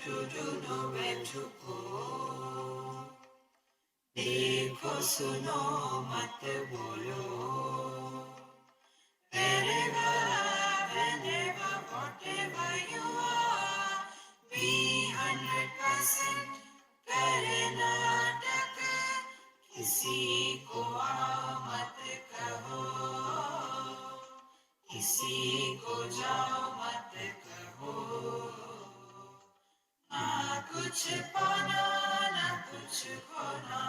to do, know where to go. देखो सुनो मत बोलो. Wherever, whenever, whatever you are, be 100% करे नाटक. किसी को आओ मत कहो, किसी को जाओ मत कहो. ना कुछ पाना ना कुछ खोना.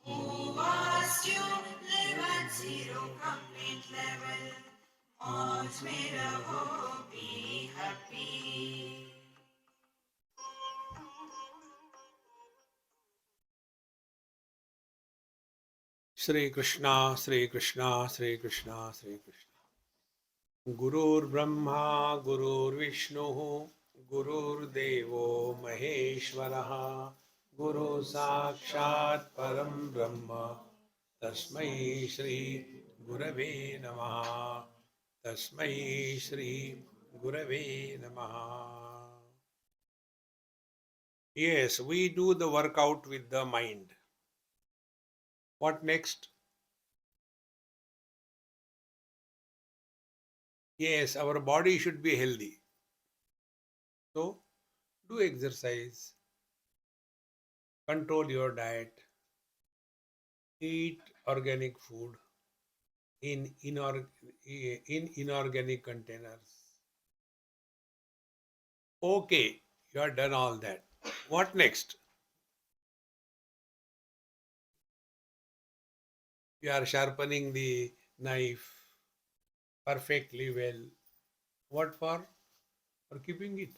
Who asked you live at zero complete level? मौज में रहो, be happy. Shri Krishna, Shri Krishna, Shri Krishna, Shri Krishna. Gurur Brahma, Gurur Vishnu, Gurur Devo Maheshwaraha, Guru Sakshat Param Brahma, Tasmai Shri Gurave Namaha, Tasmai Shri Gurave Namaha. Yes, we do the workout with the mind. What next? Yes, our body should be healthy. So, do exercise, control your diet, eat organic food in, in inorganic containers. Okay, you have done all that. What next? You are sharpening the knife perfectly well. What for? For keeping it.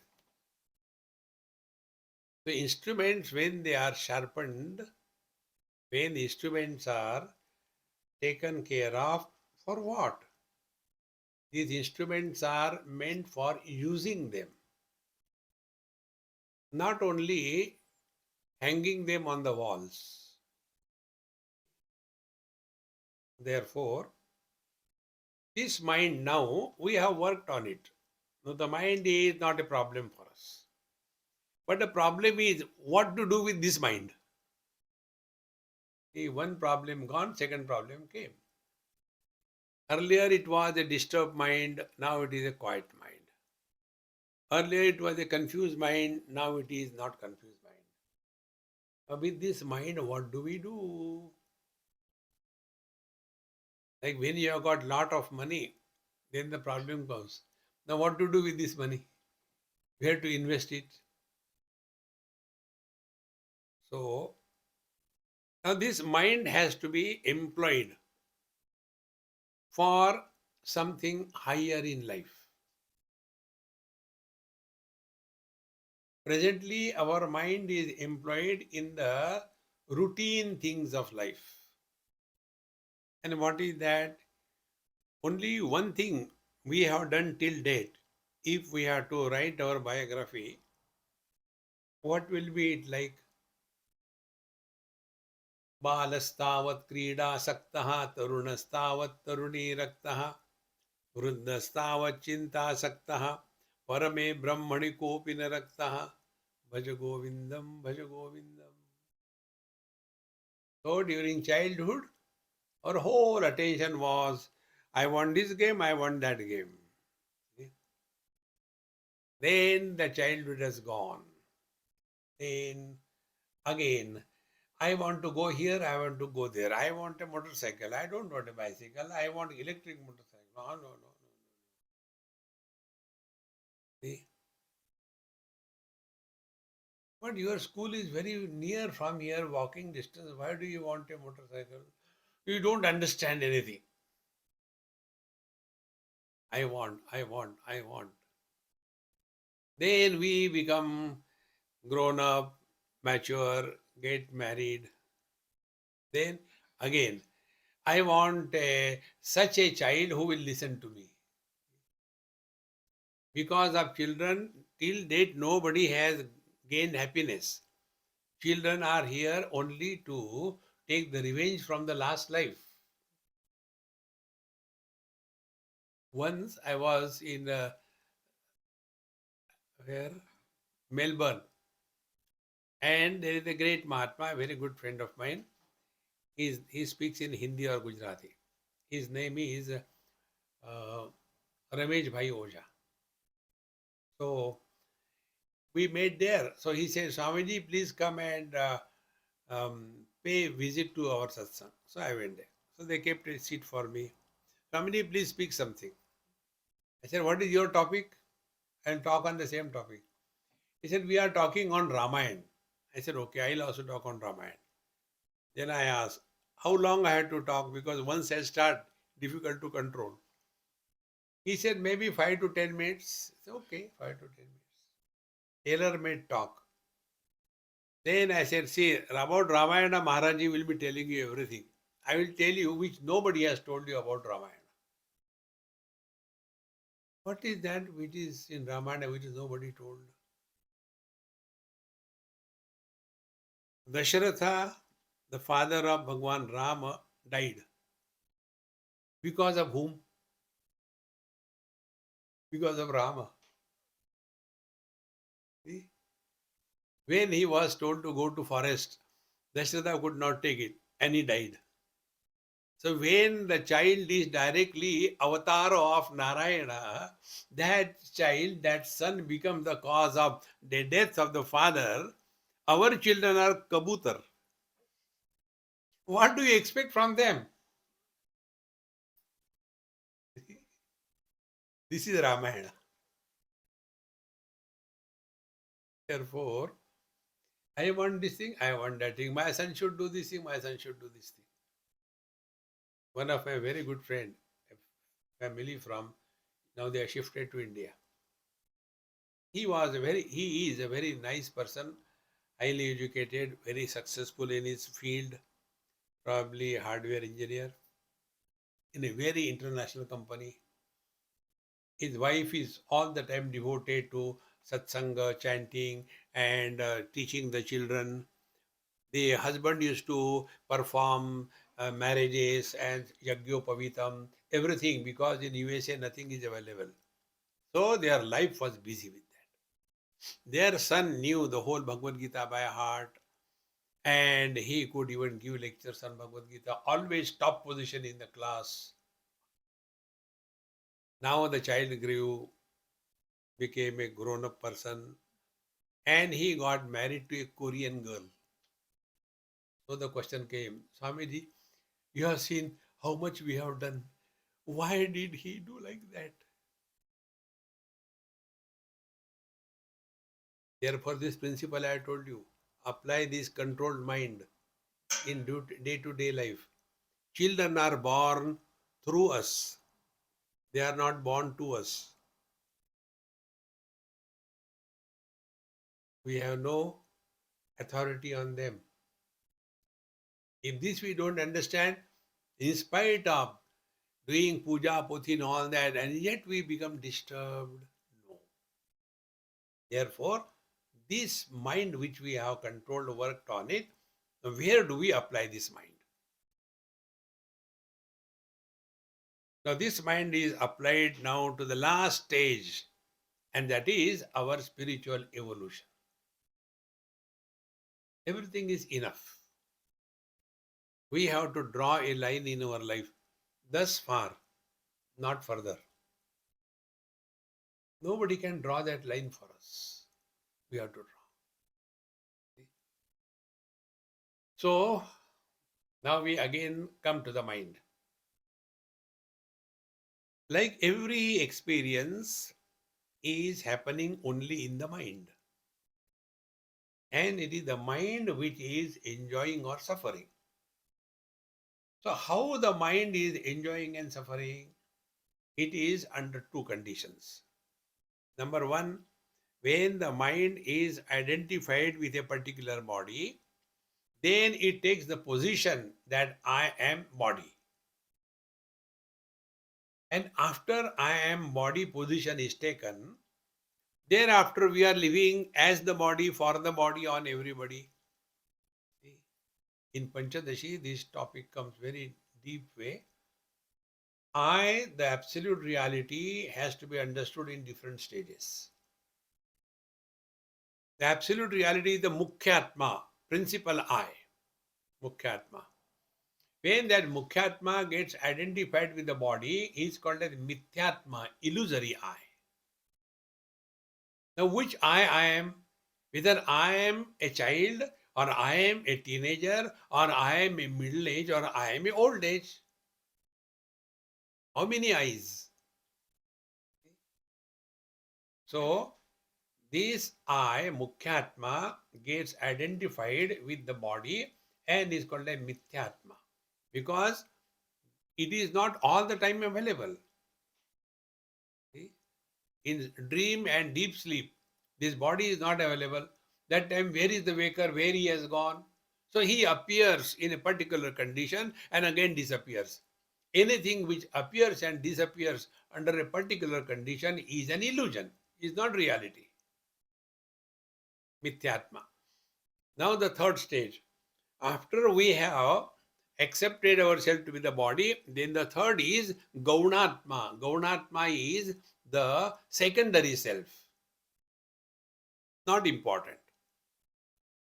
The instruments, when they are sharpened, when the instruments are taken care of, for what? These instruments are meant for using them, not only hanging them on the walls. Therefore, this mind now, we have worked on it. Now, the mind is not a problem for us. But the problem is what to do with this mind. See, one problem gone, second problem came. Earlier it was a disturbed mind, now it is a quiet mind. Earlier it was a confused mind, now it is not confused mind. Now, with this mind, what do we do? Like when you have got lot of money, then the problem comes. Now what to do with this money? Where to invest it? So now this mind has to be employed for something higher in life. Presently, our mind is employed in the routine things of life. And what is that? Only one thing we have done till date. If we have to write our biography, what will be it like? बालस्तावत् क्रीडासक्तः तरुणस्तावत् तरुणीरक्तः वृद्धस्तावत् चिन्तासक्तः परमे ब्रह्मणि कोऽपि न रक्तः भज गोविन्दं भज गोविन्दम्. So during childhood, our whole attention was, I want this game, I want that game. Then the childhood has gone. Then again, I want to go here, I want to go there. I want a motorcycle. I don't want a bicycle. I want electric motorcycle. No, no, no, no. See? But your school is very near from here, walking distance. Why do you want a motorcycle? You don't understand anything. I want, I want, I want. Then we become grown up, mature, get married. Then again, I want such a child who will listen to me. Because of children, till date, nobody has gained happiness. Children are here only to take the revenge from the last life. Once I was in where? Melbourne. And there is a great Mahatma, a very good friend of mine. He speaks in Hindi or Gujarati. His name is Ramesh Bhai Oja. So we met there. So he said, Swamiji, please come and pay visit to our satsang. So I went there. So they kept a seat for me. Swamiji, please speak something. I said, what is your topic? And talk on the same topic. He said, we are talking on Ramayana. I said, okay, I'll also talk on Ramayana. Then I asked, how long I had to talk because once I start, difficult to control. He said, maybe 5 to 10 minutes. I said, okay, 5 to 10 minutes. Tailor-made talk. Then I said, see, about Ramayana, Maharaji will be telling you everything. I will tell you which nobody has told you about Ramayana. What is that which is in Ramayana which is nobody told? Dasharatha, the father of Bhagwan Rama, died. Because of whom? Because of Rama. See? When he was told to go to forest, Dasharatha could not take it and he died. So when the child is directly avatar of Narayana, that child, that son becomes the cause of the death of the father. Our children are kabutar. What do you expect from them? This is Ramayana. Therefore, I want this thing, I want that thing. My son should do this thing, my son should do this thing. One of my very good friend, a family from, now they are shifted to India. He is a very nice person, highly educated, very successful in his field, probably a hardware engineer in a very international company. His wife is all the time devoted to satsanga, chanting, and teaching the children. The husband used to perform marriages and yagyopavitam, everything, because in USA nothing is available. So their life was busy with that. Their son knew the whole Bhagavad Gita by heart, and he could even give lectures on Bhagavad Gita, always top position in the class. Now the child grew, became a grown-up person, and he got married to a Korean girl. So the question came, Swamiji, you have seen how much we have done. Why did he do like that? Therefore, this principle I told you, apply this controlled mind in day-to-day life. Children are born through us. They are not born to us. We have no authority on them. If this we don't understand, in spite of doing puja, puthi and all that, and yet we become disturbed. No. Therefore, this mind which we have controlled, worked on it, where do we apply this mind? Now, this mind is applied now to the last stage, and that is our spiritual evolution. Everything is enough. We have to draw a line in our life. Thus far, not further. Nobody can draw that line for us. We have to draw. So, now we again come to the mind. Like every experience is happening only in the mind. And it is the mind which is enjoying or suffering. So, how the mind is enjoying and suffering? It is under two conditions. Number one, when the mind is identified with a particular body, then it takes the position that I am body. And after I am body position is taken, thereafter we are living as the body, for the body, on everybody. See? In Panchadashi, this topic comes very deep way. I, the absolute reality, has to be understood in different stages. The absolute reality is the Mukhyatma, principal I, Mukhyatma. When that Mukhyatma gets identified with the body, is called as Mithyatma, illusory I. Now, which I am? Whether I am a child, or I am a teenager, or I am a middle age, or I am a old age. How many eyes? So, this I, Mukhyatma, gets identified with the body and is called a Mithyatma because it is not all the time available. See? In dream and deep sleep, this body is not available. That time, where is the waker? Where he has gone? So he appears in a particular condition and again disappears. Anything which appears and disappears under a particular condition is an illusion, is not reality. Mithyatma. Now the third stage. After we have accepted ourselves to be the body, then the third is Gaunatma. Gaunatma is the secondary self. Not important.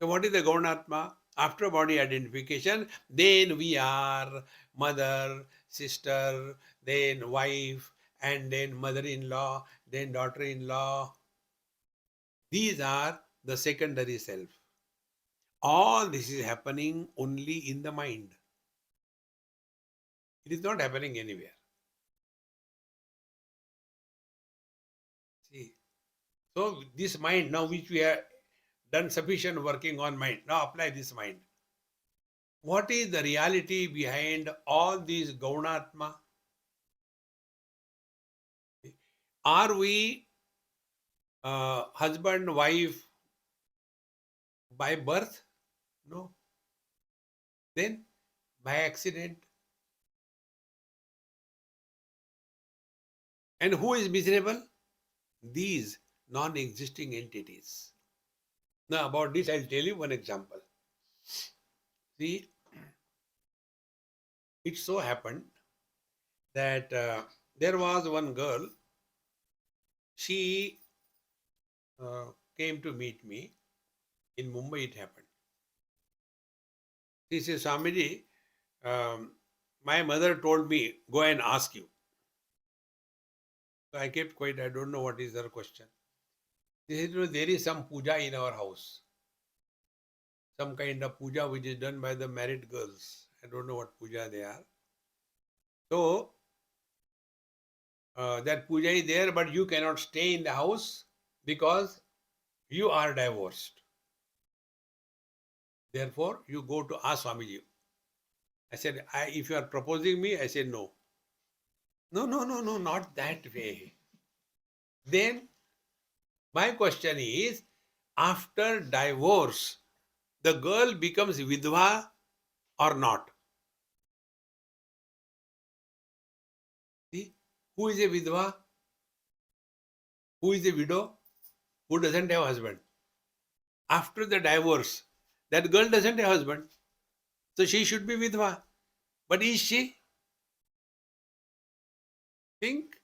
So what is the Gaunatma? After body identification, then we are mother, sister, then wife, and then mother-in-law, then daughter-in-law. These are the secondary self. All this is happening only in the mind. It is not happening anywhere. See, so this mind now which we have done sufficient working on mind, now apply this mind. What is the reality behind all these Gaunatma? Are we husband, wife by birth? No. Then by accident. And who is miserable? These non-existing entities. Now about this I'll tell you one example. See, it so happened that there was one girl, she came to meet me. In Mumbai it happened. She says, Swamiji, my mother told me, go and ask you. So I kept quiet, I don't know what is her question. She said, there is some puja in our house. Some kind of puja which is done by the married girls. I don't know what puja they are. So, that puja is there, but you cannot stay in the house because you are divorced. Therefore, you go to ask Swamiji. I said, if you are proposing me, I said no. No, not that way. Then, my question is, after divorce, the girl becomes vidva or not? See, who is a vidva? Who is a widow? Who doesn't have a husband? After the divorce, that girl doesn't have a husband. So she should be vidva. But is she? Think.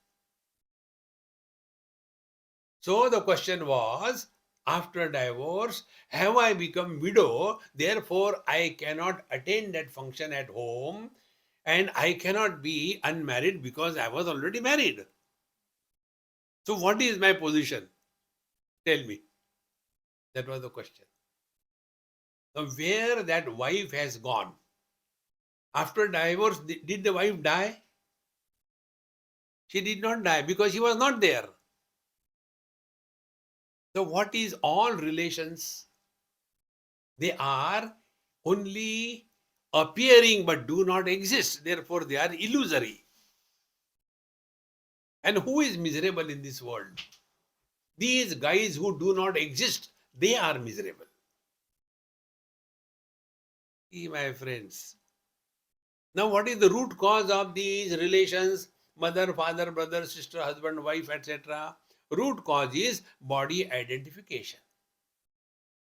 So the question was, after divorce, have I become widow? Therefore, I cannot attend that function at home and I cannot be unmarried because I was already married. So what is my position? Tell me. That was the question. Now, where that wife has gone? After divorce, did the wife die? She did not die because she was not there. So what is all relations? They are only appearing but do not exist. Therefore, they are illusory. And who is miserable in this world? These guys who do not exist, they are miserable. See, my friends. Now, what is the root cause of these relations? Mother, father, brother, sister, husband, wife, etc. Root cause is body identification.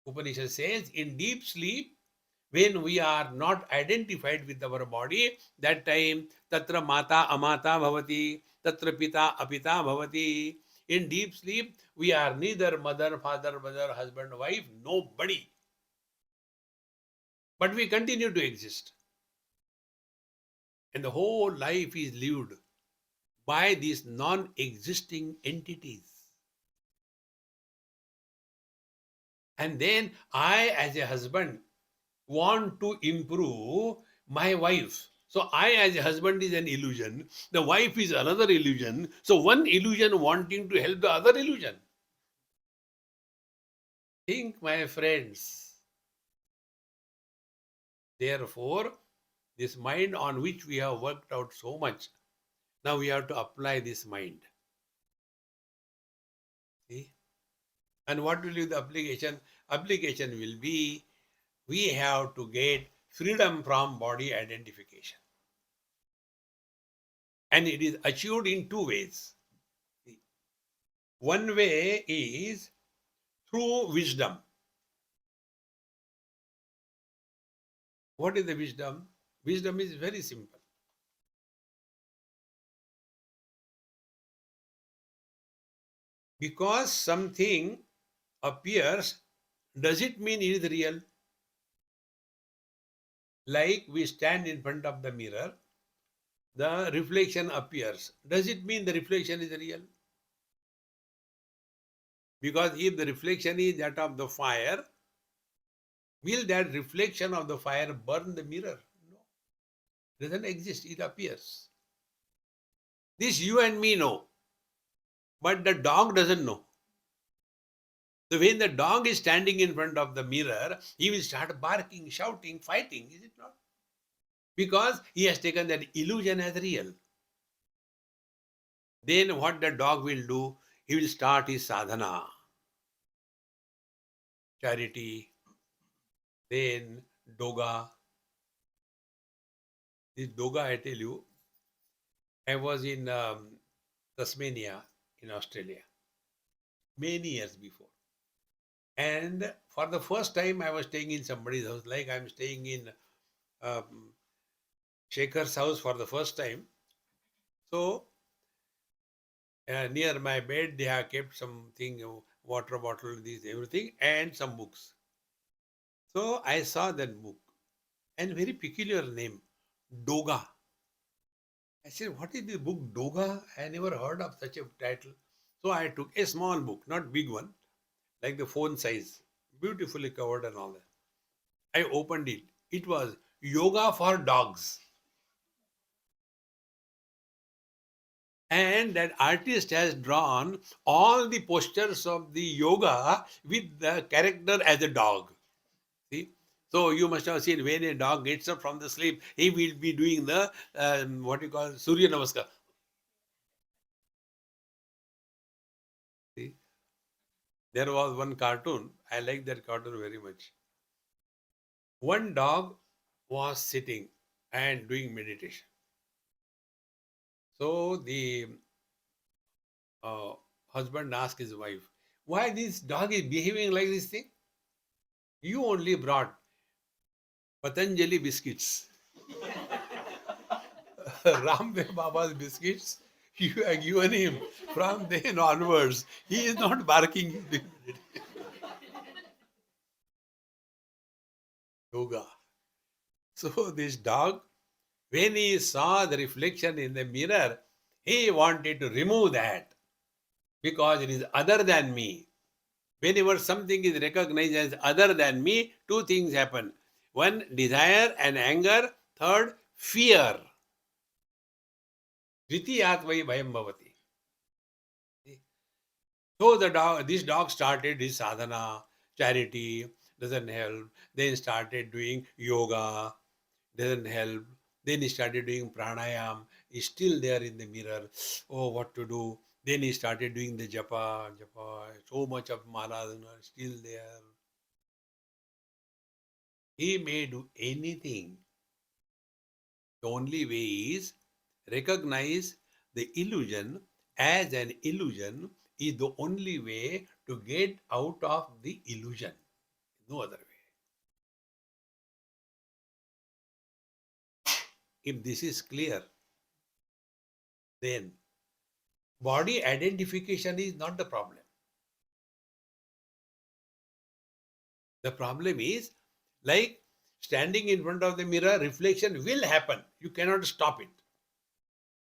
Upanishad says, in deep sleep, when we are not identified with our body, that time tatra mata amata bhavati, tatra pita apita bhavati. In deep sleep, we are neither mother, father, brother, husband, wife, nobody. But we continue to exist. And the whole life is lived by these non existing entities. And then I, as a husband, want to improve my wife. So I, as a husband, is an illusion. The wife is another illusion. So one illusion wanting to help the other illusion. Think, my friends. Therefore, this mind on which we have worked out so much, now we have to apply this mind. See? And what will be the application? Application will be we have to get freedom from body identification. And it is achieved in two ways. One way is through wisdom. What is the wisdom? Wisdom is very simple. Because something appears, does it mean it is real? Like we stand in front of the mirror, the reflection appears. Does it mean the reflection is real? Because if the reflection is that of the fire, will that reflection of the fire burn the mirror? No. It doesn't exist, it appears. This you and me know, but the dog doesn't know. So when the dog is standing in front of the mirror, he will start barking, shouting, fighting, is it not? Because he has taken that illusion as real. Then what the dog will do? He will start his sadhana, charity, then doga. This doga, I tell you, I was in Tasmania in Australia many years before. And for the first time, I was staying in somebody's house, like I'm staying in um, Shekhar's house for the first time. So near my bed, they have kept something, water bottle, this, everything, and some books. So I saw that book and very peculiar name, Doga. I said, what is this book, Doga? I never heard of such a title. So I took a small book, not big one, like the phone size, beautifully covered and all that. I opened it. It was Yoga for Dogs. And that artist has drawn all the postures of the yoga with the character as a dog. See? So you must have seen when a dog gets up from the sleep, he will be doing the what you call Surya Namaskar. See? There was one cartoon. I like that cartoon very much. One dog was sitting and doing meditation. So the uh, husband asked his wife, "Why this dog is behaving like this thing? You only brought Patanjali biscuits, Ramdev Baba's biscuits. You have given him from then onwards. He is not barking yoga." So this dog, when he saw the reflection in the mirror, he wanted to remove that because it is other than me. Whenever something is recognized as other than me, two things happen. One, desire and anger. Third, fear. Dvitiyat vai bhayam bhavati. So this dog started his sadhana, charity, doesn't help. Then started doing yoga, doesn't help. Then he started doing pranayam. He's still there in the mirror. Oh, what to do? Then he started doing the japa. So much of malas still there. He may do anything. The only way is recognize the illusion as an illusion is the only way to get out of the illusion. No other way. If this is clear, then Body identification is not the problem. The problem is, like standing in front of the mirror, reflection will happen. You cannot stop it.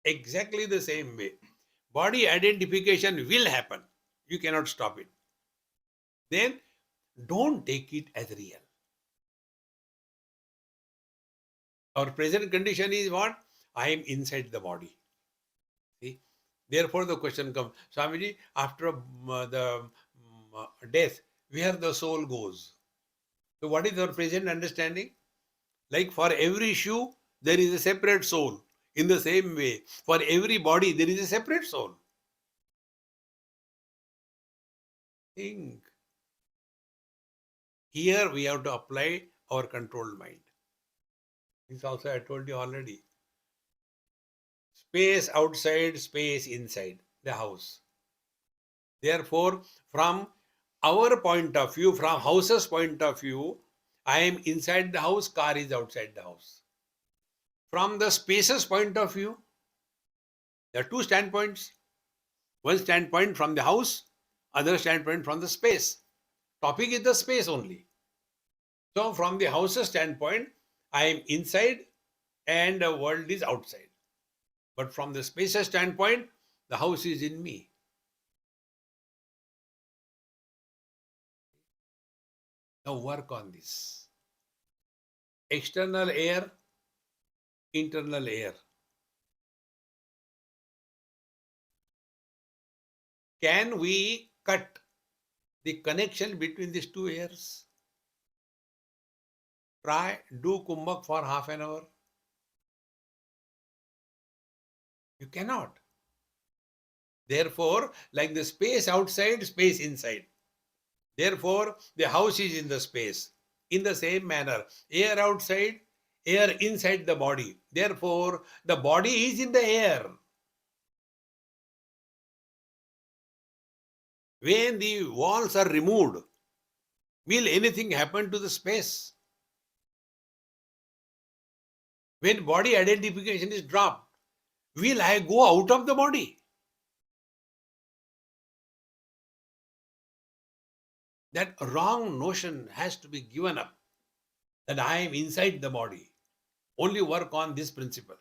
Exactly the same way. Body identification will happen. You cannot stop it. Then don't take it as real. Our present condition is what? I am inside the body. See? Therefore, the question comes, Swamiji, after the death, where the soul goes? So, what is our present understanding? Like for every shoe, there is a separate soul. In the same way, for every body, there is a separate soul. Think. Here we have to apply our controlled mind. This also I told you already. Space outside, space inside the house. Therefore, from our point of view, from house's point of view, I am inside the house, car is outside the house. From the space's point of view, there are two standpoints. One standpoint from the house, other standpoint from the space. Topic is the space only. So from the house's standpoint, I am inside and the world is outside. But from the space's standpoint, the house is in me. Now work on this. External air, internal air. Can we cut the connection between these two airs? Try, do kumbhak for half an hour. You cannot. Therefore, like the space outside, space inside. Therefore, the house is in the space. In the same manner, air outside, air inside the body. Therefore, the body is in the air. When the walls are removed, will anything happen to the space? When body identification is dropped, will I go out of the body? That wrong notion has to be given up, that I am inside the body. Only work on this principle.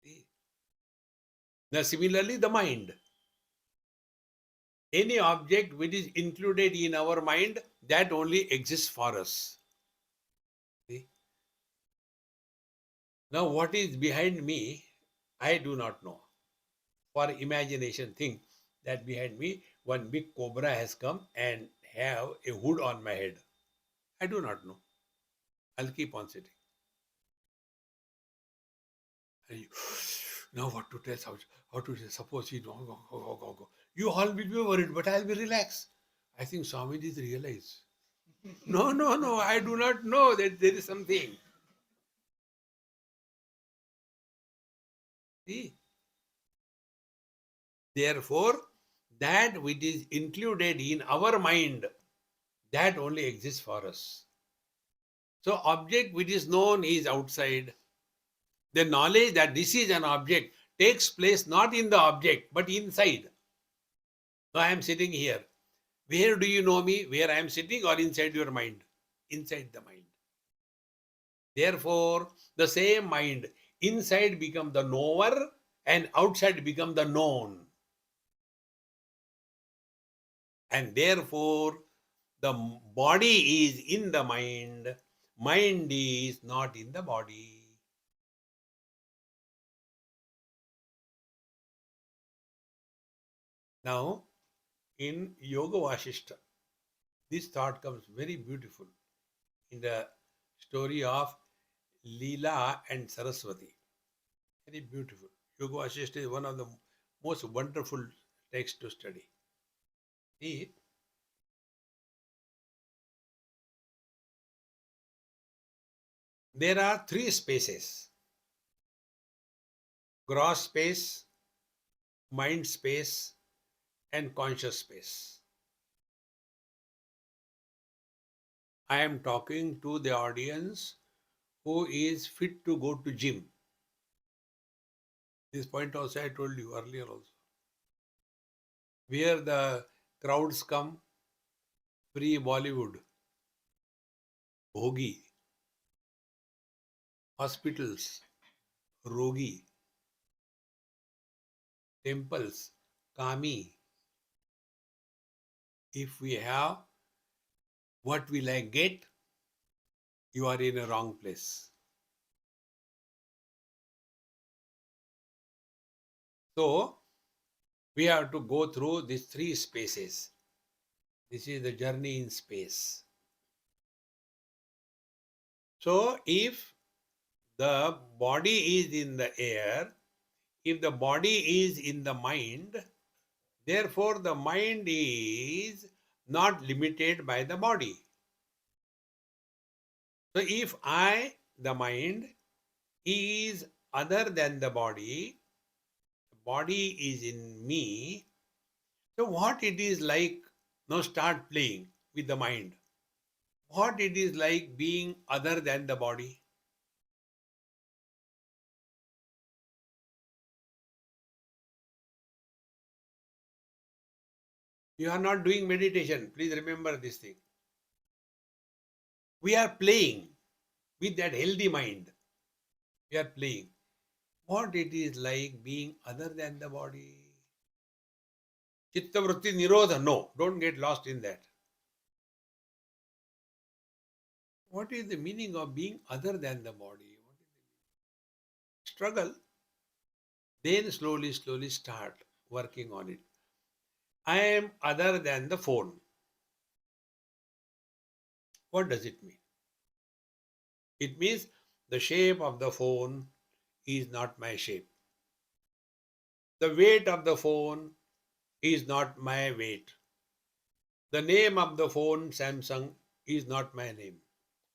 See? Now, similarly, the mind. Any object which is included in our mind, that only exists for us. See? Now, what is behind me, I do not know. For imagination, think that behind me, one big cobra has come and have a hood on my head. I do not know. I'll keep on sitting. And you, now what to tell, how to say, suppose you don't go. You all will be worried, but I'll be relaxed. I think Swamiji realize. No, I do not know that there is something. See? Therefore, that which is included in our mind, that only exists for us. So, object which is known is outside. The knowledge that this is an object takes place not in the object, but inside. So, I am sitting here. Where do you know me? Where I am sitting or inside your mind? Inside the mind. Therefore, the same mind, inside become the knower and outside become the known. And therefore, the body is in the mind is not in the body. Now, in Yoga Vasishta, this thought comes very beautiful in the story of Leela and Saraswati. Very beautiful. Yoga Vasishta is one of the most wonderful texts to study. See, there are three spaces: gross space, mind space, and conscious space. I am talking to the audience who is fit to go to gym. This point also I told you earlier also. Where the crowds come, free Bollywood, bhogi, hospitals, rogi, temples, kami. If we have what will I get, you are in a wrong place. So we have to go through these three spaces. This is the journey in space. So if the body is in the air, if the body is in the mind, therefore the mind is not limited by the body. So if I, the mind, is other than the body is in me, so what it is like, now start playing with the mind. What it is like being other than the body. You are not doing meditation. Please remember this thing. We are playing with that healthy mind. We are playing. What it is like being other than the body. Chitta vritti nirodha. No, don't get lost in that. What is the meaning of being other than the body? What is the struggle? Then slowly, slowly start working on it. I am other than the phone. What does it mean? It means the shape of the phone is not my shape. The weight of the phone is not my weight. The name of the phone, Samsung, is not my name.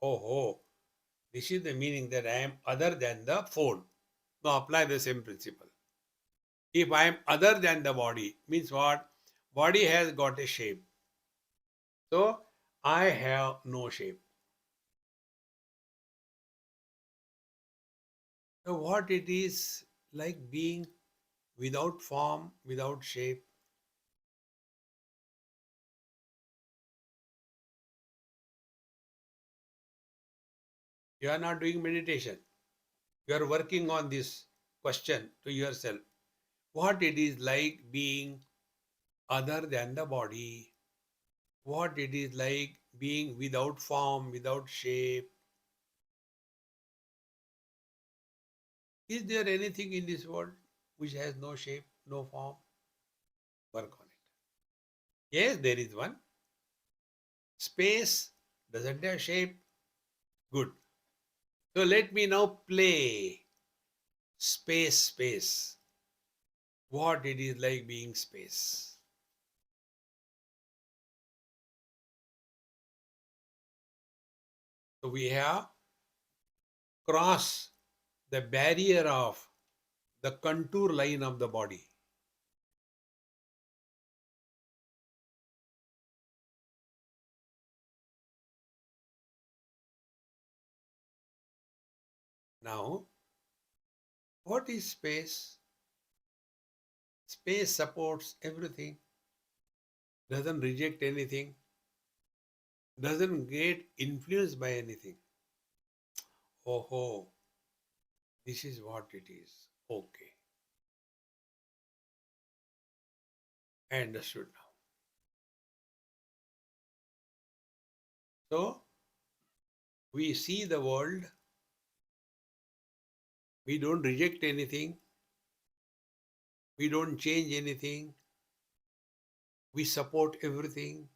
Oh, this is the meaning that I am other than the phone. Now apply the same principle. If I am other than the body, means what? Body has got a shape. So I have no shape. So what it is like being without form, without shape. You are not doing meditation. You are working on this question to yourself. What it is like being other than the body. What it is like being without form, without shape. Is there anything in this world which has no shape, no form? Work on it. Yes, there is one. Space doesn't have shape. Good. So let me now play space. What it is like being space. So we have crossed the barrier of the contour line of the body. Now, what is space? Space supports everything, doesn't reject anything, doesn't get influenced by anything. Oh, this is what it is. Okay, I understood now. So, we see the world, we don't reject anything, we don't change anything, we support everything,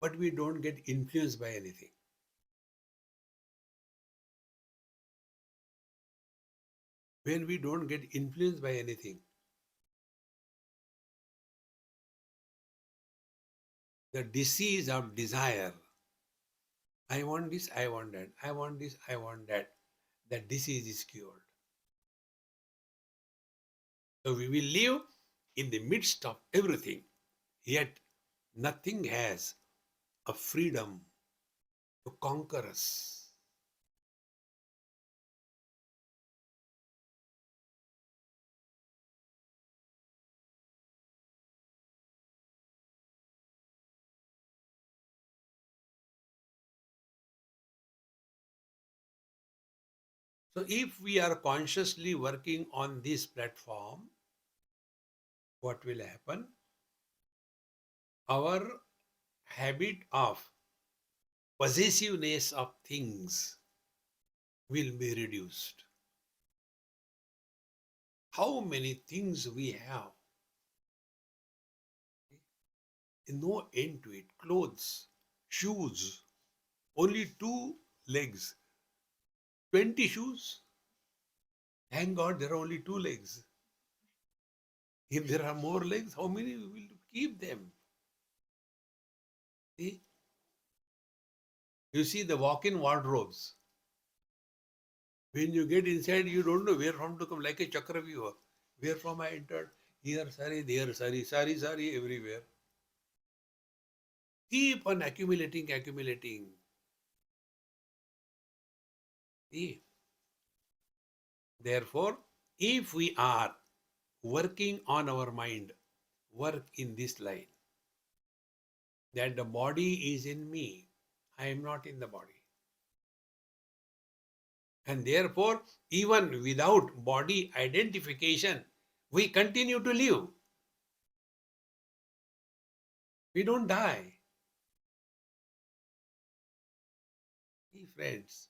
but we don't get influenced by anything. When we don't get influenced by anything, the disease of desire, I want this, I want that, I want this, I want that, that disease is cured. So we will live in the midst of everything, yet nothing has a freedom to conquer us. So if we are consciously working on this platform, what will happen? Our habit of possessiveness of things will be reduced. How many things we have, no end to it. Clothes, shoes, only two legs, 20 shoes. Thank God there are only two legs. If there are more legs, how many we will keep them? See? You see the walk-in wardrobes. When you get inside, you don't know where from to come, like a chakravyuha. Where from I entered? Here sari, there sari, sari, sari, everywhere. Keep on accumulating, accumulating. See? Therefore, if we are working on our mind, work in this line, that the body is in me, I am not in the body. And therefore, even without body identification, we continue to live. We don't die. See, friends,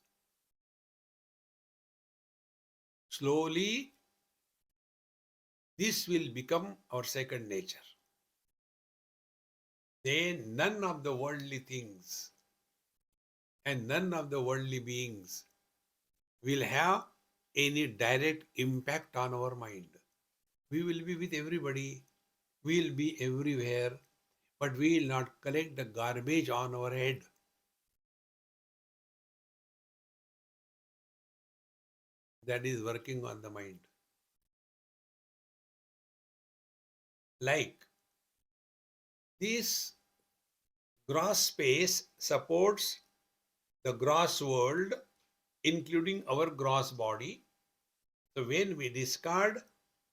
slowly this will become our second nature. Then none of the worldly things and none of the worldly beings will have any direct impact on our mind. We will be with everybody, we will be everywhere, but we will not collect the garbage on our head. That is working on the mind. Like this gross space supports the gross world, including our gross body. So when we discard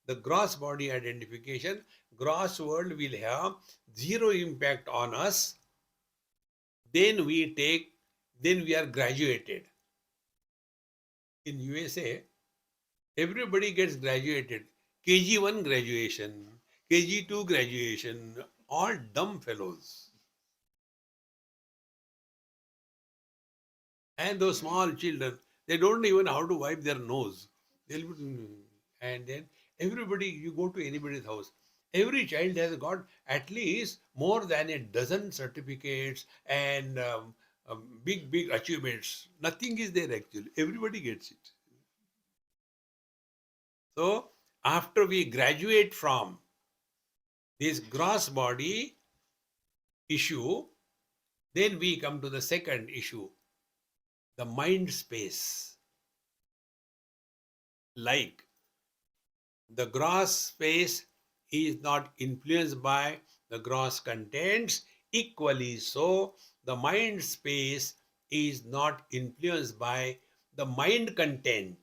the gross body identification, gross world will have zero impact on us. Then we are graduated. In USA, everybody gets graduated. KG1 graduation, KG2 graduation, all dumb fellows. And those small children, they don't even know how to wipe their nose. They'll be, and then everybody, you go to anybody's house, every child has got at least more than a dozen certificates and big, big achievements. Nothing is there actually. Everybody gets it. So after we graduate from this gross body issue, then we come to the second issue, the mind space. Like the gross space is not influenced by the gross contents, equally so, the mind space is not influenced by the mind content.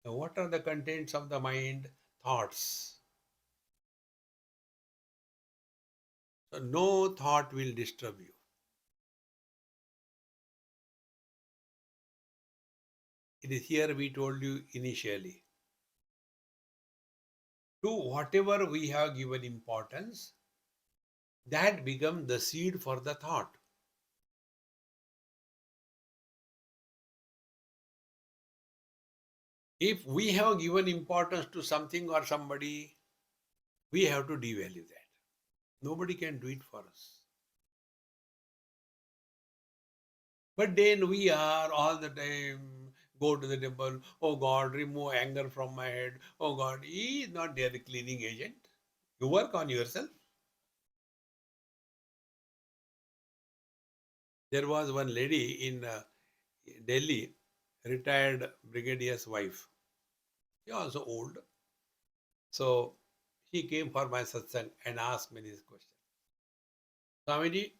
Now, what are the contents of the mind? Thoughts. So, no thought will disturb you. It is here we told you initially. To whatever we have given importance, that becomes the seed for the thought. If we have given importance to something or somebody, we have to devalue that. Nobody can do it for us. But then we are all the time go to the temple. Oh God, remove anger from my head. Oh God, he is not there, the cleaning agent. You work on yourself. There was one lady in Delhi, retired brigadier's wife. She also old. So she came for my satsang and asked me this question. Swamiji,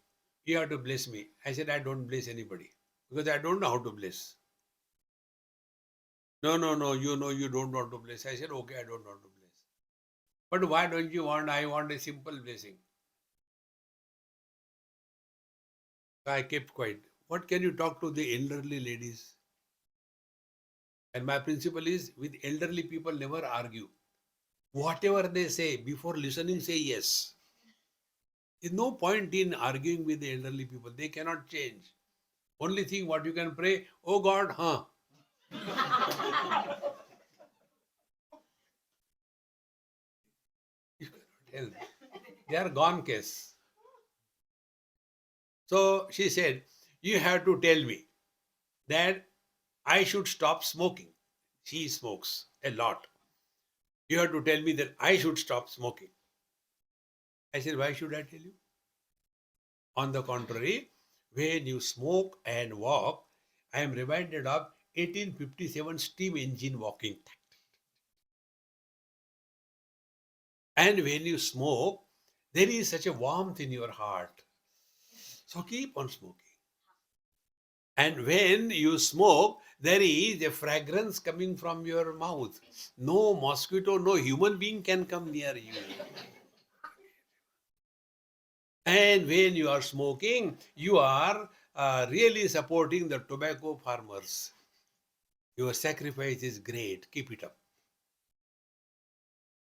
you have to bless me. I said, I don't bless anybody because I don't know how to bless. No, no, no, you know you don't want to bless. I said, okay, I don't want to bless. But why don't you want? I want a simple blessing. So I kept quiet. What can you talk to the elderly ladies? And my principle is with elderly people, never argue. Whatever they say, before listening, say yes. There's no point in arguing with the elderly people. They cannot change. Only thing what you can pray, oh God, huh? You cannot help. They are gone case. So she said, you have to tell me that I should stop smoking. She smokes a lot. You have to tell me that I should stop smoking. I said, why should I tell you? On the contrary, when you smoke and walk, I am reminded of 1857 steam engine walking. And when you smoke, there is such a warmth in your heart. So keep on smoking. And when you smoke, there is a fragrance coming from your mouth. No mosquito, no human being can come near you. And when you are smoking, you are really supporting the tobacco farmers. Your sacrifice is great. Keep it up.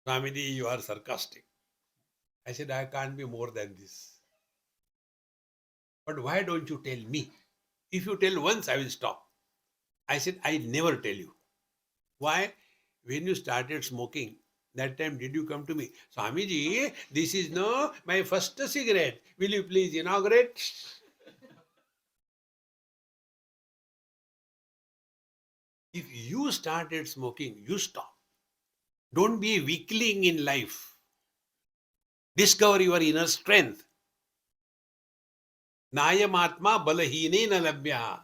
Swamiji, you are sarcastic. I said, I can't be more than this. But why don't you tell me? If you tell once, I will stop. I said, I never tell you. Why? When you started smoking, that time did you come to me? Swamiji, this is no my first cigarette. Will you please inaugurate? If you started smoking, you stop. Don't be a weakling in life. Discover your inner strength. Nayam atma balahine na labhya.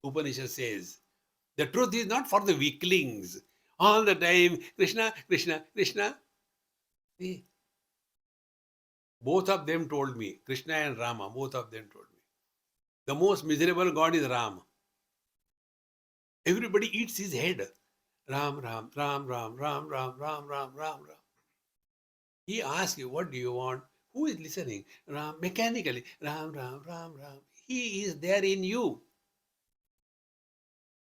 Upanishad says. The truth is not for the weaklings. All the time, Krishna, Krishna, Krishna. See, both of them told me, Krishna and Rama, both of them told me. The most miserable God is Ram. Everybody eats his head. Ram, Ram, Ram, Ram, Ram, Ram, Ram, Ram, Ram, Ram. He asks you, what do you want? Who is listening? Ram, mechanically. Ram, Ram, Ram, Ram. He is there in you.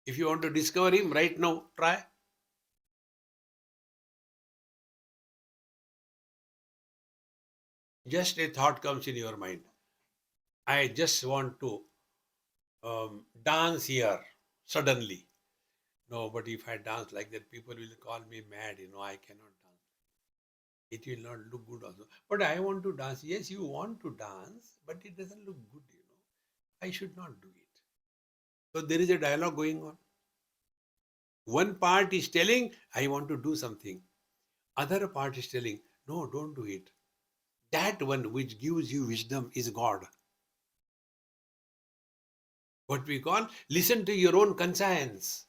If you want to discover him right now, try. Just a thought comes in your mind. I just want to dance here suddenly. No, but if I dance like that, people will call me mad. I cannot dance. It will not look good also. But I want to dance. Yes, you want to dance, but it doesn't look good. I should not do it. So there is a dialogue going on. One part is telling, I want to do something. Other part is telling, no, don't do it. That one which gives you wisdom is God. What we call, listen to your own conscience.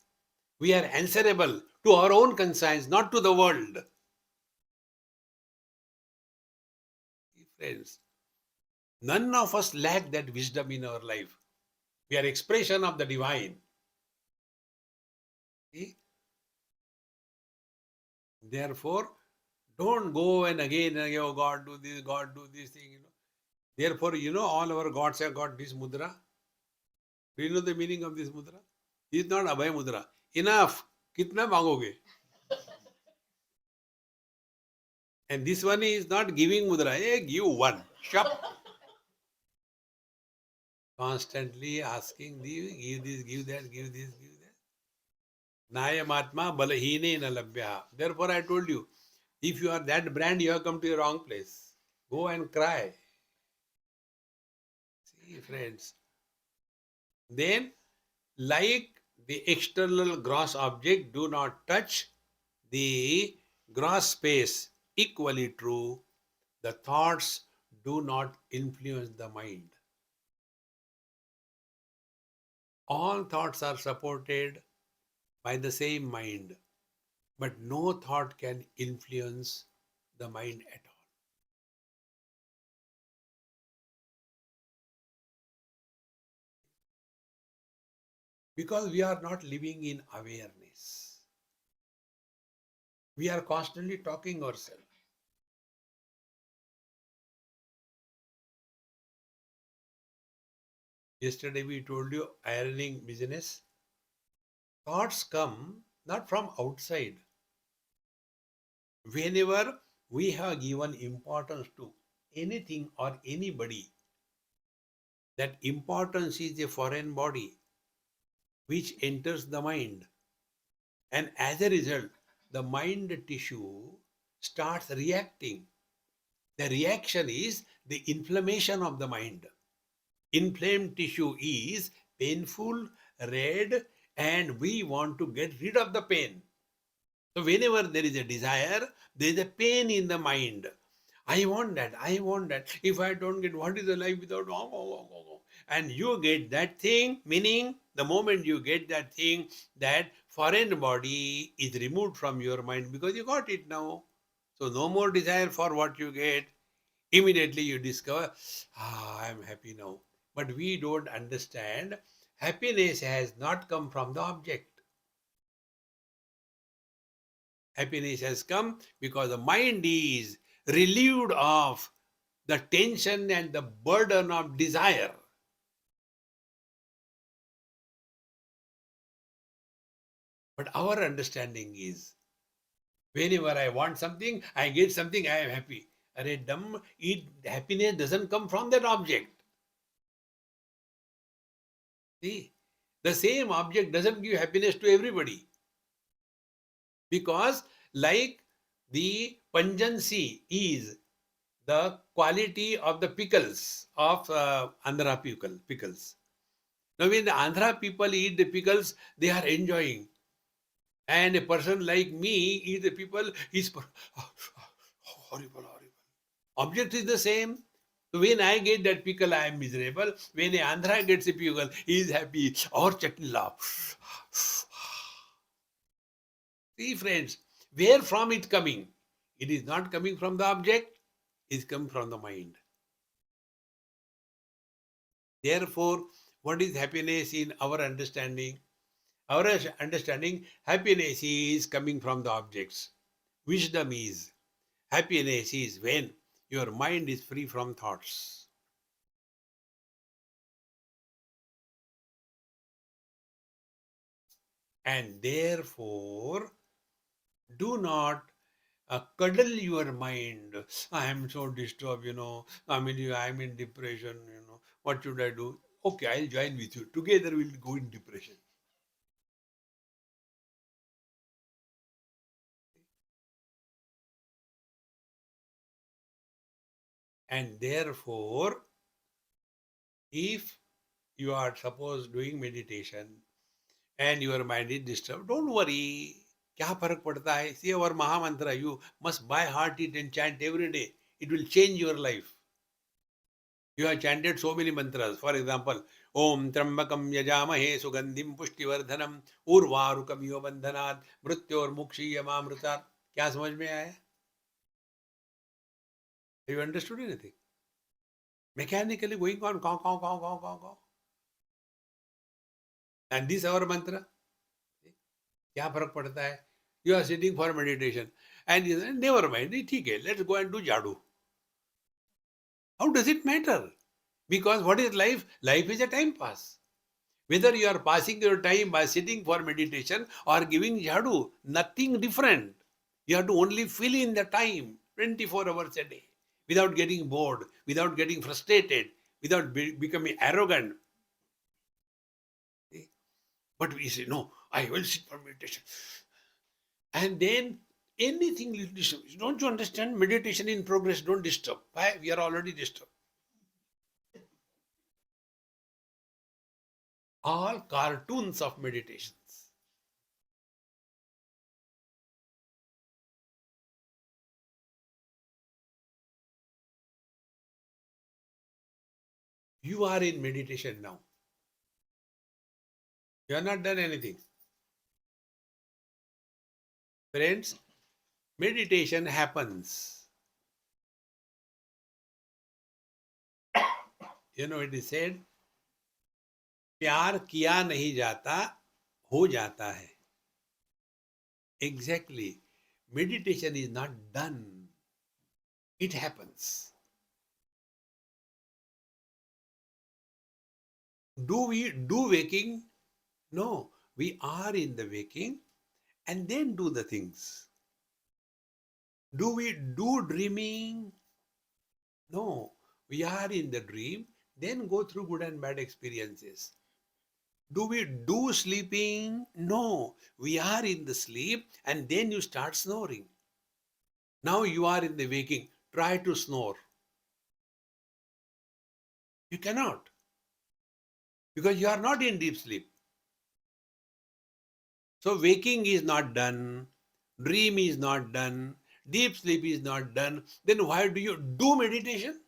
We are answerable to our own conscience, not to the world. Friends, none of us lack that wisdom in our life. We are expression of the divine. See? Therefore, don't go and again, oh God, do this thing. Therefore, all our gods have got this mudra. Do you know the meaning of this mudra? It's not Abhay mudra. Enough. Kitna mangoge? And this one is not giving mudra. Hey, give one. Shop. Constantly asking, give this, give that, give this, give that. Nayamatma balahine na labhya. Therefore, I told you, if you are that brand, you have come to the wrong place. Go and cry. See, friends. Then, like the external gross object, do not touch the gross space. Equally true, the thoughts do not influence the mind. All thoughts are supported by the same mind, but no thought can influence the mind at all. Because we are not living in awareness. We are constantly talking ourselves. Yesterday we told you ironing business. Thoughts come not from outside. Whenever we have given importance to anything or anybody, that importance is a foreign body which enters the mind. And as a result, the mind tissue starts reacting. The reaction is the inflammation of the mind. Inflamed tissue is painful, red, and we want to get rid of the pain. So whenever there is a desire, there is a pain in the mind. I want that. I want that. If I don't get, what is the life without? Oh, oh, oh, oh, oh. And you get that thing, meaning the moment you get that thing, that foreign body is removed from your mind because you got it now. So no more desire for what you get. Immediately you discover, I am happy now. But we don't understand happiness has not come from the object. Happiness has come because the mind is relieved of the tension and the burden of desire. But our understanding is whenever I want something, I get something, I am happy. Arey dumb, happiness doesn't come from that object. See, the same object doesn't give happiness to everybody because, like the pungency is the quality of the pickles of Andhra pickles. Now, when the Andhra people eat the pickles, they are enjoying. And a person like me eat the people, he's horrible, horrible. Object is the same. So when I get that pickle, I am miserable. When a Andhra gets a pickle, he is happy. Or chutney laugh. See, friends, where from it coming? It is not coming from the object, it is coming from the mind. Therefore, what is happiness in our understanding? Our understanding, happiness is coming from the objects. Wisdom is, happiness is when your mind is free from thoughts. And therefore, do not cuddle your mind. I am so disturbed. I'm in depression. What should I do? Okay, I'll join with you. Together we'll go in depression. And therefore, if you are suppose doing meditation and your mind is disturbed, don't worry. क्या फर्क पड़ता है? See our Maha Mantra. You must by heart it and chant every day. It will change your life. You have chanted so many mantras. For example, Om Trambakam Yajamahe Sugandhim Pushtivardhanam Urvarukamiyo Bandhanat Mrityor Mukshiyamamritat. क्या समझ में आया? Have you understood anything? Mechanically going on, caw, caw, caw, caw, caw, caw. And this our mantra. क्या फर्क पड़ता है? You are sitting for meditation and you say, never mind, ठीक है, let's go and do jadu. How does it matter? Because what is life? Life is a time pass. Whether you are passing your time by sitting for meditation or giving jadu, nothing different. You have to only fill in the time 24 hours a day without getting bored, without getting frustrated, without becoming arrogant. But we say, no, I will sit for meditation. And then anything will disturb. Don't you understand? Meditation in progress, don't disturb. Why? We are already disturbed. All cartoons of meditations. You are in meditation now. You have not done anything. Friends, meditation happens. It is said, प्यार किया नहीं जाता, हो जाता है. Exactly. Meditation is not done. It happens. Do we do waking? No. We are in the waking and then do the things. Do we do dreaming? No. We are in the dream, then go through good and bad experiences. Do we do sleeping? No. We are in the sleep and then you start snoring. Now you are in the waking. Try to snore. You cannot, because you are not in deep sleep. So waking is not done, dream is not done, deep sleep is not done. Then why do you do meditation?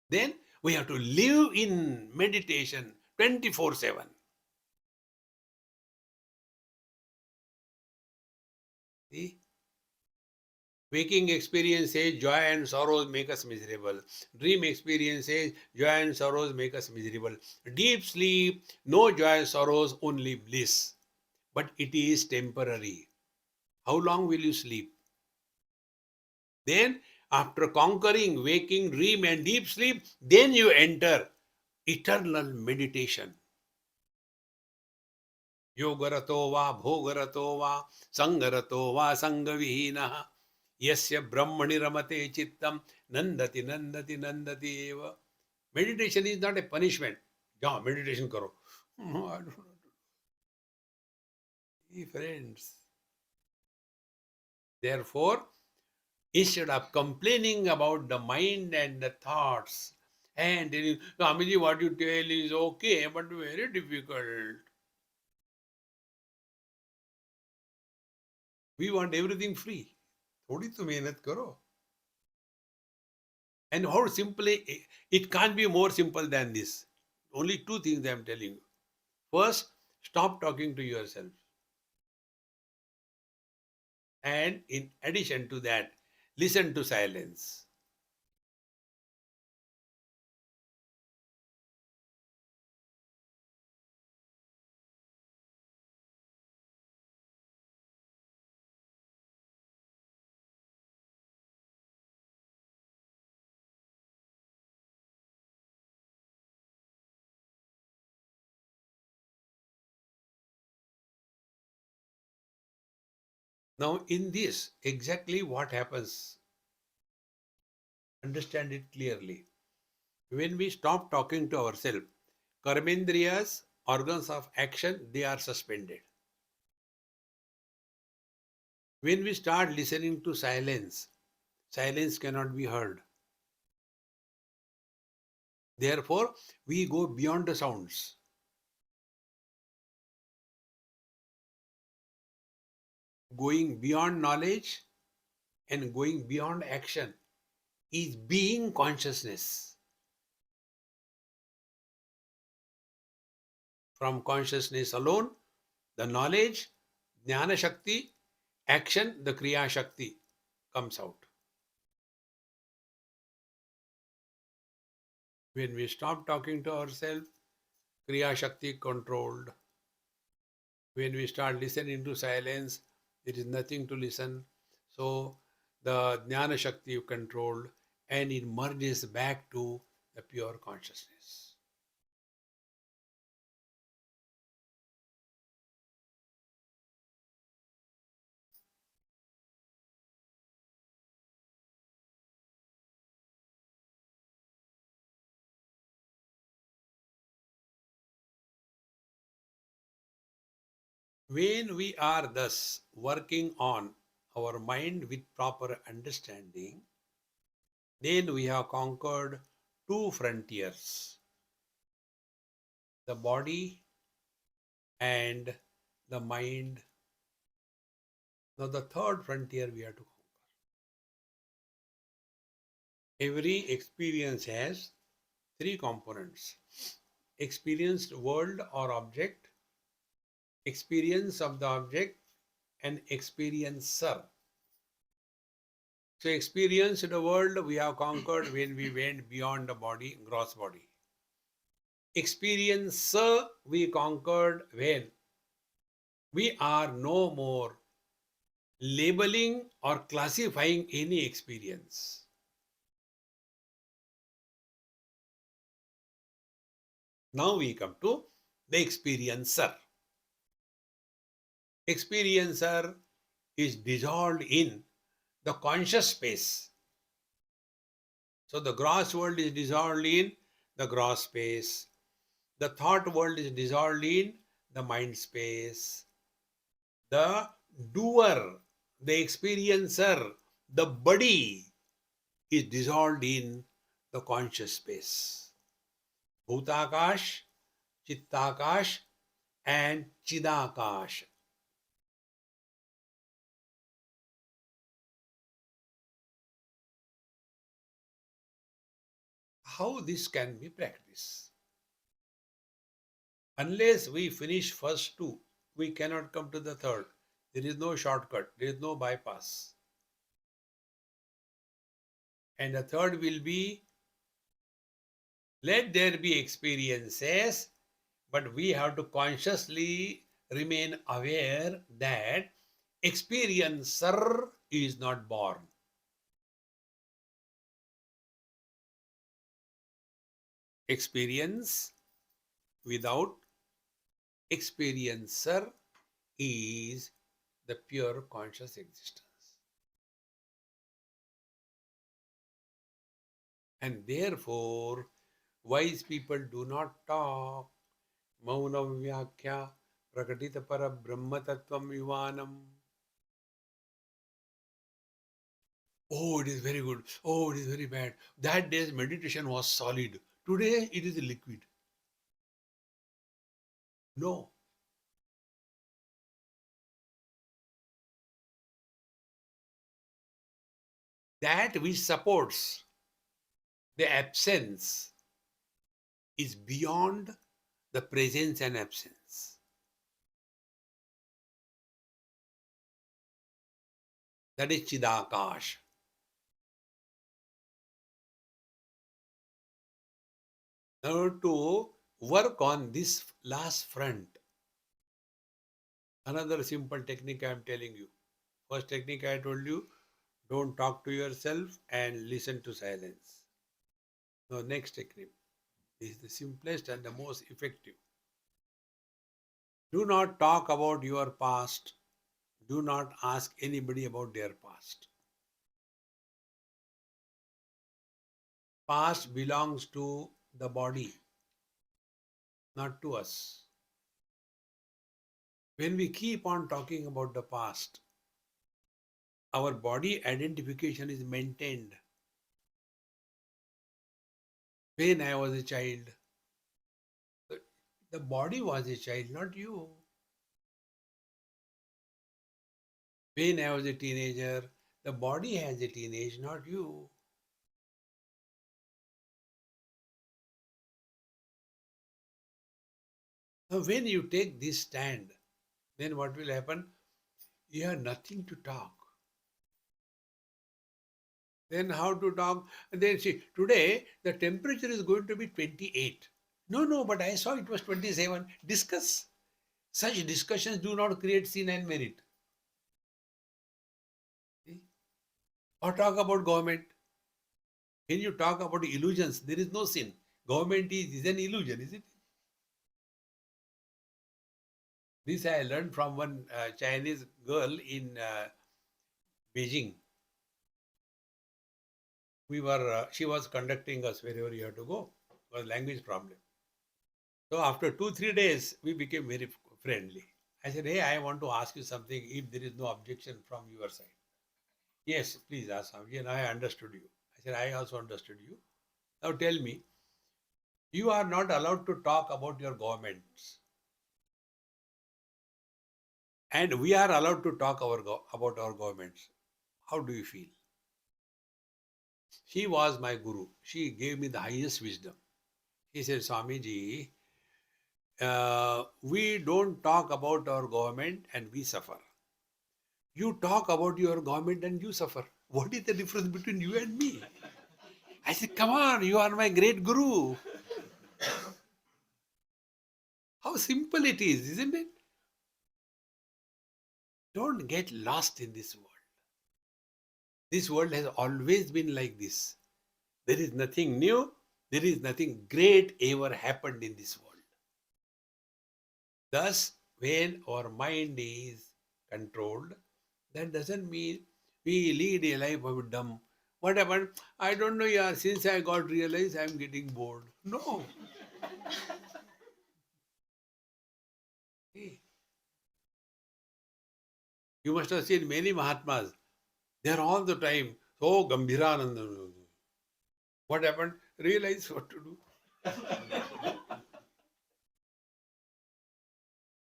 Then we have to live in meditation 24/7. See? Waking experience says joy and sorrows make us miserable. Dream experience says joy and sorrows make us miserable. Deep sleep, no joy and sorrows, only bliss. But it is temporary. How long will you sleep? Then, after conquering waking, dream, and deep sleep, then you enter eternal meditation. Yogarato va bhogarato va sangarato va sangavihina yasya brahmani ramate chittam nandati nandati nandati eva. Meditation is not a punishment. Ja, meditation karo. No, I don't know. Friends. Therefore, instead of complaining about the mind and the thoughts and telling, Swamiji, what you tell is okay, but very difficult. We want everything free. थोड़ी तो मेहनत करो. And how simply, it can't be more simple than this. Only two things I am telling you. First, stop talking to yourself. And in addition to that, listen to silence. Now, in this, exactly what happens, understand it clearly. When we stop talking to ourselves, karmendriyas, organs of action, they are suspended. When we start listening to silence, silence cannot be heard. Therefore, we go beyond the sounds. Going beyond knowledge and going beyond action is being consciousness. From consciousness alone, the knowledge, jnana shakti, action, the kriya shakti comes out. When we stop talking to ourselves, kriya shakti controlled. When we start listening to silence, there is nothing to listen. So the jnana shakti controlled and it merges back to the pure consciousness. When we are thus working on our mind with proper understanding, then we have conquered two frontiers, the body and the mind. Now, the third frontier we have to conquer. Every experience has three components: experienced world or object, experience of the object, and experiencer. So, experienced the world we have conquered when we went beyond the body, gross body. Experiencer we conquered when we are no more labeling or classifying any experience. Now we come to the experiencer. Experiencer is dissolved in the conscious space. So the gross world is dissolved in the gross space. The thought world is dissolved in the mind space. The doer, the experiencer, the body is dissolved in the conscious space. Bhutakash, Chittakash, and Chidakash. How this can be practiced? Unless we finish first two, we cannot come to the third. There is no shortcut, there is no bypass. And the third will be, let there be experiences, but we have to consciously remain aware that experiencer is not born. Experience without experiencer is the pure conscious existence. And therefore, wise people do not talk. Maunam vyakhya prakatita para brahma tattvam vivanam. Oh, it is very good. Oh, it is very bad. That day's meditation was solid. Today it is liquid. No. That which supports the absence is beyond the presence and absence. That is Chidakash. Now to work on this last front, another simple technique I am telling you. First technique I told you, don't talk to yourself and listen to silence. Now next technique is the simplest and the most effective. Do not talk about your past. Do not ask anybody about their past. Past belongs to the body, not to us. When we keep on talking about the past, our body identification is maintained. When I was a child, the body was a child, not you. When I was a teenager, the body has a teenage, not you. Now, when you take this stand, then what will happen? You have nothing to talk. Then how to talk? And then see, today the temperature is going to be 28. No, no, but I saw it was 27. Discuss. Such discussions do not create sin and merit. See? Or talk about government. When you talk about illusions, there is no sin. Government is an illusion, is it? This I learned from one Chinese girl in Beijing. She was conducting us wherever you have to go. It was language problem. So after 2-3 days, we became very friendly. I said, hey, I want to ask you something if there is no objection from your side. Yes, please ask Swami. And I understood you. I said, I also understood you. Now tell me, you are not allowed to talk about your governments. And we are allowed to talk about our governments. How do you feel? She was my guru. She gave me the highest wisdom. He said, Swamiji, we don't talk about our government and we suffer. You talk about your government and you suffer. What is the difference between you and me? I said, come on, you are my great guru. How simple it is, isn't it? Don't get lost in this world. This world has always been like this. There is nothing new. There is nothing great ever happened in this world. Thus, when our mind is controlled, that doesn't mean we lead a life of dumb. What happened? I don't know, yeah, since I got realized I'm getting bored. No. Hey, you must have seen many Mahatmas. They're all the time so Gambhirananda. What happened? Realize what to do.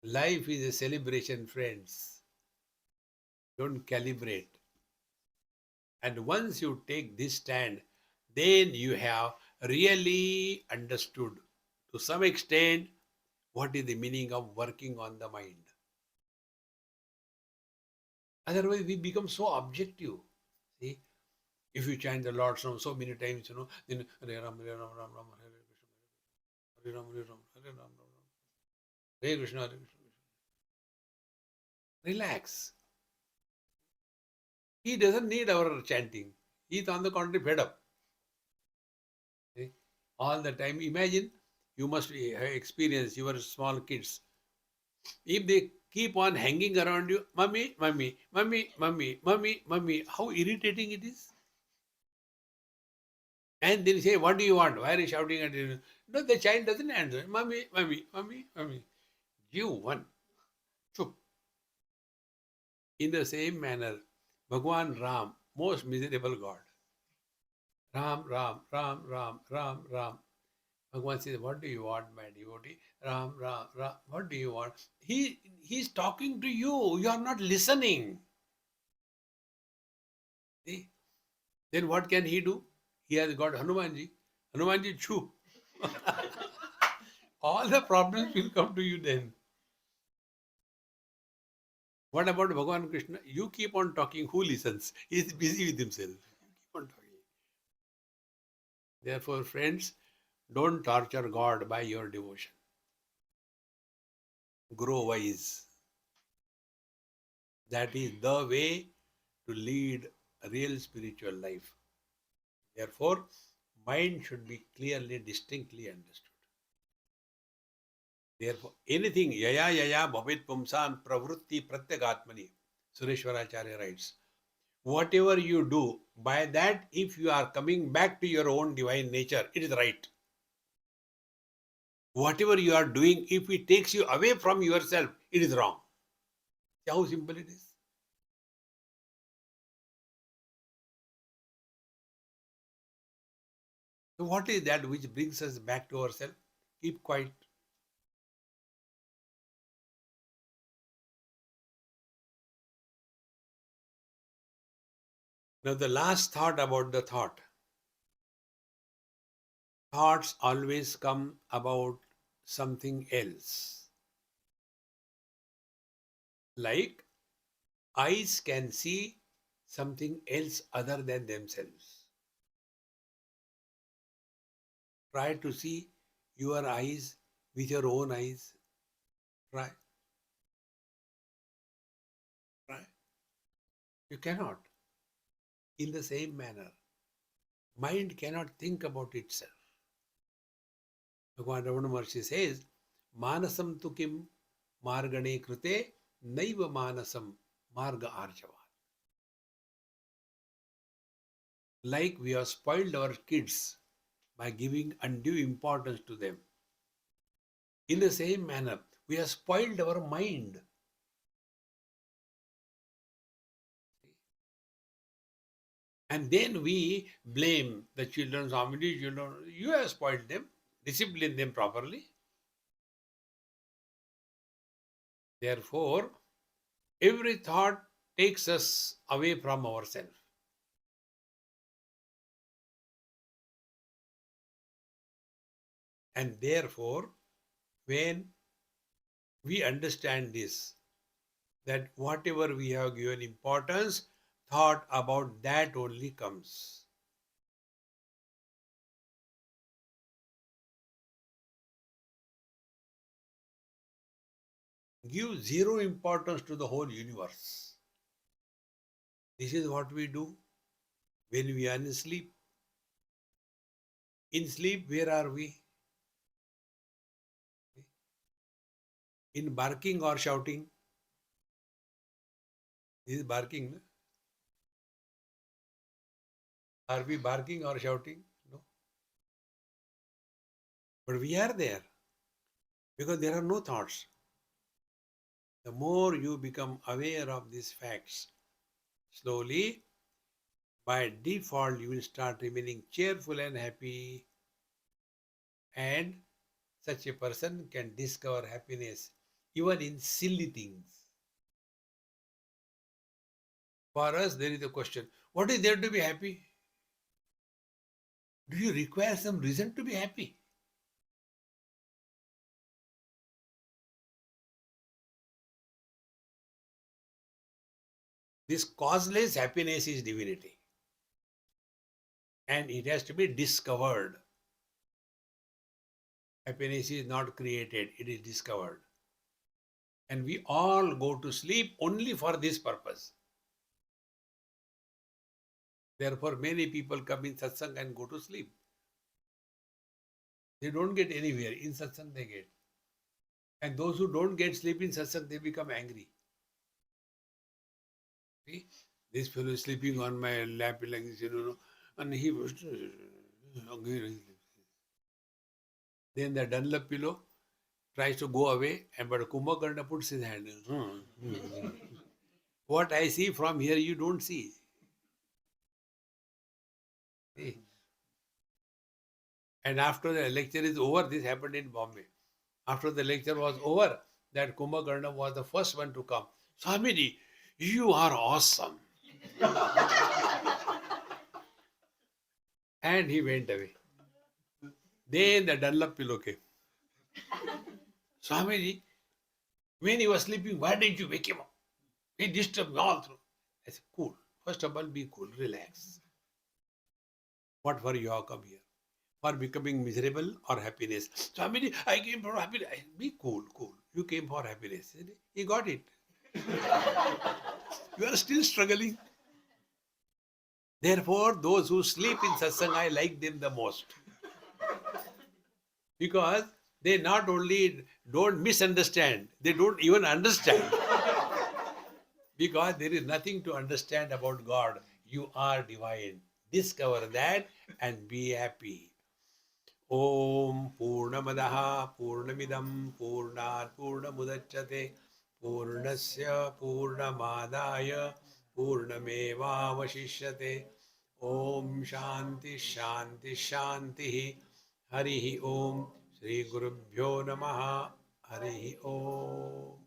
Life is a celebration, friends. Don't calibrate. And once you take this stand, then you have really understood to some extent what is the meaning of working on the mind. Otherwise, we become so objective. See, if you chant the Lord's name so many times, then Hare Ram, Hare Ram, Ram Ram, Hare Krishna, Hare Ram, Hare Ram, Hare Ram, Ram Ram, Hare Krishna, Hare Krishna. Relax. He doesn't need our chanting. He's on the contrary fed up. See? All the time. Imagine you must experience your small kids. If they keep on hanging around you, mummy, mummy, mummy, mummy, mummy, mummy, how irritating it is. And then say, what do you want? Why are you shouting at you? No, the child doesn't answer. Mummy, mummy, mummy, mummy. You one. Chup. In the same manner, Bhagwan Ram, most miserable God. Ram, Ram, Ram, Ram, Ram, Ram. Bhagwan says, what do you want, my devotee? Ram, Ram, Ram, what do you want? He's talking to you. You are not listening. See? Then what can he do? He has got Hanumanji. Hanumanji, chew. All the problems will come to you then. What about Bhagavan Krishna? You keep on talking, who listens? He is busy with himself. You keep on talking. Therefore, friends, don't torture God by your devotion. Grow wise. That is the way to lead a real spiritual life. Therefore, mind should be clearly, distinctly understood. Therefore, anything, yaya yaya bhavit pumsan pravrutti pratyagatmani, Sureshwaracharya writes, whatever you do, by that, if you are coming back to your own divine nature, it is right. Whatever you are doing, if it takes you away from yourself, it is wrong. See how simple it is? So, what is that which brings us back to ourselves? Keep quiet. Now, the last thought about the thought. Thoughts always come about something else. Like eyes can see something else other than themselves. Try to see your eyes with your own eyes. Try. Try. You cannot. In the same manner, mind cannot think about itself. Bhagavan Ramana Maharshi says, Manasam tu kim margane krute naiva manasam marga arjava. Like we have spoiled our kids by giving undue importance to them. In the same manner, we have spoiled our mind. And then we blame the children, how many children, you have spoiled them, discipline them properly. Therefore, every thought takes us away from ourselves. And therefore, when we understand this, that whatever we have given importance, thought about that only comes. Give zero importance to the whole universe. This is what we do when we are in sleep. In sleep, where are we? In barking or shouting? This is barking, no? Are we barking or shouting? No. But we are there because there are no thoughts. The more you become aware of these facts, slowly, by default, you will start remaining cheerful and happy, and such a person can discover happiness even in silly things. For us, there is a question, what is there to be happy? Do you require some reason to be happy? This causeless happiness is divinity, and it has to be discovered. Happiness is not created, it is discovered. And we all go to sleep only for this purpose. Therefore, many people come in satsang and go to sleep. They don't get anywhere. In satsang, they get. And those who don't get sleep in satsang, they become angry. See, this fellow is sleeping on my lap like this, and he was. Then the Dunlop pillow tries to go away, and but Kumbhakarna puts his hand. What I see from here, you don't see. See? And after the lecture is over, this happened in Bombay. After the lecture was over, that Kumbhakarna was the first one to come. Swamiji, you are awesome. And he went away. Then the Dunlop pillow came. Swamiji, when he was sleeping, why didn't you wake him up? He disturbed me all through. I said, cool. First of all, be cool, relax. What for you have come here? For becoming miserable or happiness? Swamiji, I came for happiness. Be cool, cool. You came for happiness. He got it. You are still struggling. Therefore, those who sleep in satsang, I like them the most. Because they not only don't misunderstand, they don't even understand. Because there is nothing to understand about God. You are divine. Discover that and be happy. Om Purnamadaha Purnamidam Purnat Purnamudachyate Purnasya Purnamadaya Purnamevavashishyate. Om Shanti Shanti Shanti. Harihi Om. Shri Gurubhyo Namaha. Harihi Om.